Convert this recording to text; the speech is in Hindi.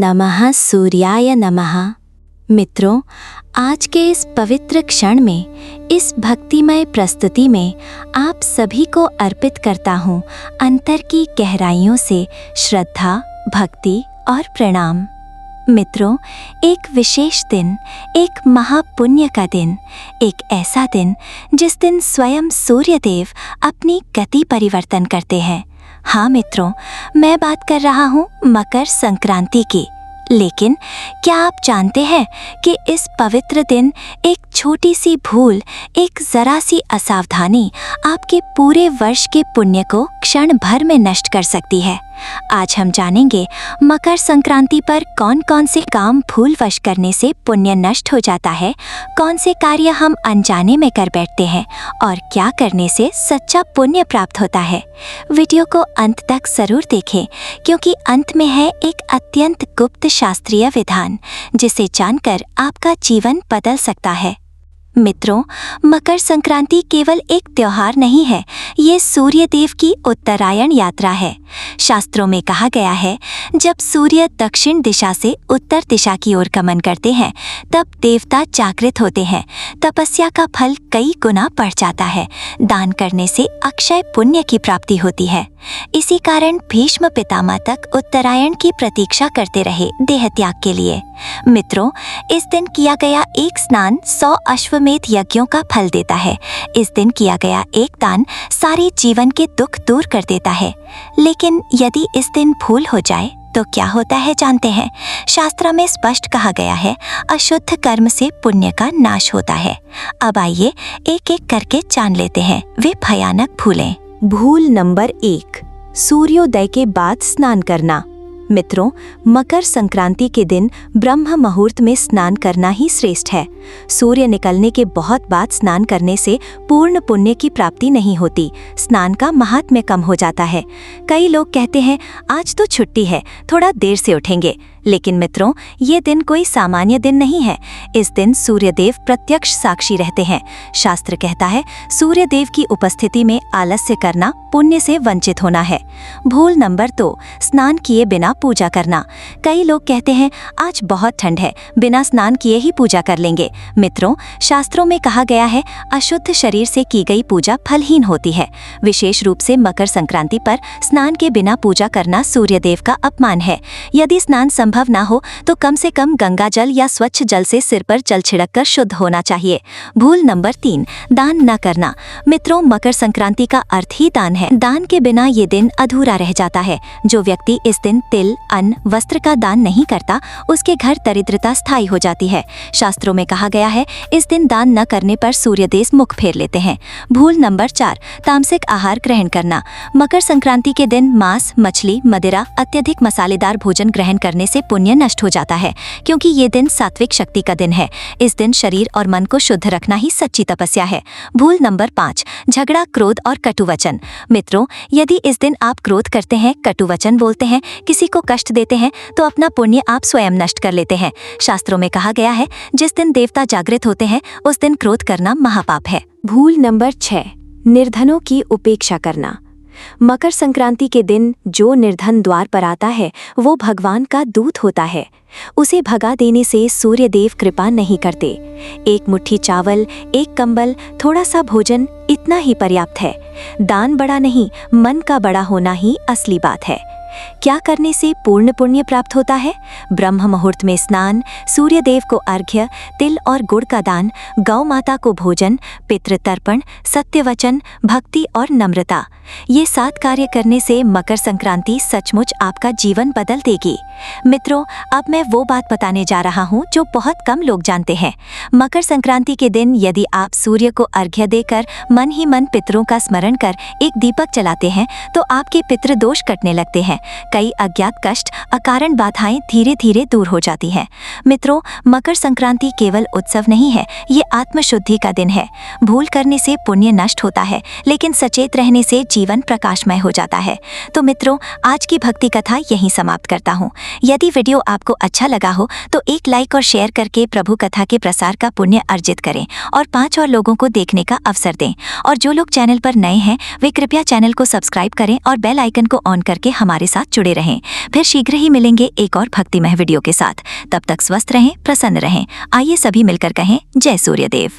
नमः सूर्याय नमः। मित्रों, आज के इस पवित्र क्षण में, इस भक्तिमय प्रस्तुति में आप सभी को अर्पित करता हूँ अंतर की गहराइयों से श्रद्धा, भक्ति और प्रणाम। मित्रों, एक विशेष दिन, एक महापुण्य का दिन, एक ऐसा दिन जिस दिन स्वयं सूर्यदेव अपनी गति परिवर्तन करते हैं। हाँ मित्रों, मैं बात कर रहा हूँ मकर संक्रांति की। लेकिन क्या आप जानते हैं कि इस पवित्र दिन एक छोटी सी भूल, एक जरा सी असावधानी आपके पूरे वर्ष के पुण्य को क्षण भर में नष्ट कर सकती है। आज हम जानेंगे मकर संक्रांति पर कौन कौन से काम भूलवश करने से पुण्य नष्ट हो जाता है, कौन से कार्य हम अनजाने में कर बैठते हैं और क्या करने से सच्चा पुण्य प्राप्त होता है। वीडियो को अंत तक जरूर देखें, क्योंकि अंत में है एक अत्यंत गुप्त शास्त्रीय विधान जिसे जानकर आपका जीवन बदल सकता है। मित्रों, मकर संक्रांति केवल एक त्योहार नहीं है, ये सूर्य देव की उत्तरायण यात्रा है। शास्त्रों में कहा गया है, जब सूर्य दक्षिण दिशा से उत्तर दिशा की ओर गमन करते हैं, तब देवता जागृत होते हैं। तपस्या का फल कई गुना बढ़ जाता है। दान करने से अक्षय पुण्य की प्राप्ति होती है। इसी कारण भीष्म पितामह तक उत्तरायण की प्रतीक्षा करते रहे देह त्याग के लिए। मित्रों, इस दिन किया गया एक स्नान 100 अश्वमेध यज्ञों का फल देता है। इस दिन किया गया एक दान सारे जीवन के दुख दूर कर देता है। लेकिन यदि इस दिन भूल हो जाए तो क्या होता है जानते हैं? शास्त्र में स्पष्ट कहा गया है, अशुद्ध कर्म से पुण्य का नाश होता है। अब आइए एक एक करके जान लेते हैं वे भयानक भूलें। भूल नंबर 1, सूर्योदय के बाद स्नान करना। मित्रों, मकर संक्रांति के दिन ब्रह्म मुहूर्त में स्नान करना ही श्रेष्ठ है। सूर्य निकलने के बहुत बाद स्नान करने से पूर्ण पुण्य की प्राप्ति नहीं होती। स्नान का महात्म्य कम हो जाता है। कई लोग कहते हैं, आज तो छुट्टी है, थोड़ा देर से उठेंगे। लेकिन मित्रों, ये दिन कोई सामान्य दिन नहीं है। इस दिन सूर्यदेव प्रत्यक्ष साक्षी रहते हैं। शास्त्र कहता है, सूर्यदेव की उपस्थिति में आलस्य करना पुण्य से वंचित होना है। भूल नंबर 2, स्नान किए बिना पूजा करना। कई लोग कहते हैं, आज बहुत ठंड है, बिना स्नान किए ही पूजा कर लेंगे। मित्रों, शास्त्रों में कहा गया है, अशुद्ध शरीर से की गई पूजा फलहीन होती है। विशेष रूप से मकर संक्रांति पर स्नान के बिना पूजा करना सूर्यदेव का अपमान है। यदि स्नान संभव ना हो तो कम से कम गंगा जल या स्वच्छ जल से सिर पर जल छिड़ककर शुद्ध होना चाहिए। भूल नंबर 3, दान न करना। मित्रों, मकर संक्रांति का अर्थ ही दान है। दान के बिना ये दिन अधूरा रह जाता है। जो व्यक्ति इस दिन तिल, अन्न, वस्त्र का दान नहीं करता, उसके घर दरिद्रता स्थायी हो जाती है। शास्त्रों में कहा गया है, इस दिन दान न करने पर सूर्यदेव मुख फेर लेते हैं। भूल नंबर 4, तामसिक आहार ग्रहण करना। मकर संक्रांति के दिन मांस, मछली, मदिरा, अत्यधिक मसालेदार भोजन ग्रहण करने से पुण्य नष्ट हो जाता है, क्योंकि ये दिन सात्विक शक्ति का दिन है। इस दिन शरीर और मन को शुद्ध रखना ही सच्ची तपस्या है। भूल नंबर 5, झगड़ा, क्रोध और कटुवचन। मित्रों, यदि इस दिन आप क्रोध करते हैं, कटुवचन बोलते हैं, किसी को कष्ट देते हैं, तो अपना पुण्य आप स्वयं नष्ट कर लेते हैं। शास्त्रों में कहा गया है, जिस दिन देवता जागृत होते हैं, उस दिन क्रोध करना महापाप है। भूल नंबर 6, निर्धनों की उपेक्षा करना। मकर संक्रांति के दिन जो निर्धन द्वार पर आता है, वो भगवान का दूत होता है। उसे भगा देने से सूर्यदेव कृपा नहीं करते। एक मुट्ठी चावल, एक कंबल, थोड़ा सा भोजन, इतना ही पर्याप्त है। दान बड़ा नहीं, मन का बड़ा होना ही असली बात है। क्या करने से पूर्ण पुण्य प्राप्त होता है? ब्रह्म मुहूर्त में स्नान, सूर्यदेव को अर्घ्य, तिल और गुड़ का दान, गौ माता को भोजन, पितृ तर्पण, सत्यवचन, भक्ति और नम्रता। ये 7 कार्य करने से मकर संक्रांति सचमुच आपका जीवन बदल देगी। मित्रों, अब मैं वो बात बताने जा रहा हूँ जो बहुत कम लोग जानते हैं। मकर संक्रांति के दिन यदि आप सूर्य को अर्घ्य देकर मन ही मन पितरों का स्मरण कर एक दीपक जलाते हैं, तो आपके पितृ दोष कटने लगते हैं। कई अज्ञात कष्ट, अकारण बाधाएं धीरे धीरे दूर हो जाती हैं। मित्रों, मकर संक्रांति केवल उत्सव नहीं है, ये आत्मशुद्धि का दिन है। भूल करने से पुण्य नष्ट होता है, लेकिन सचेत रहने से जीवन प्रकाशमय हो जाता है। तो मित्रों, आज की भक्ति कथा यहीं समाप्त करता हूँ। यदि वीडियो आपको अच्छा लगा हो तो एक लाइक और शेयर करके प्रभु कथा के प्रसार का पुण्य अर्जित करें और 5 और लोगों को देखने का अवसर दें। और जो लोग चैनल पर नए हैं, वे कृपया चैनल को सब्सक्राइब करें और बेल आइकन को ऑन करके हमारे साथ जुड़े रहें। फिर शीघ्र ही मिलेंगे एक और भक्तिमय वीडियो के साथ। तब तक स्वस्थ रहें, प्रसन्न रहें। आइए सभी मिलकर कहें जय सूर्यदेव।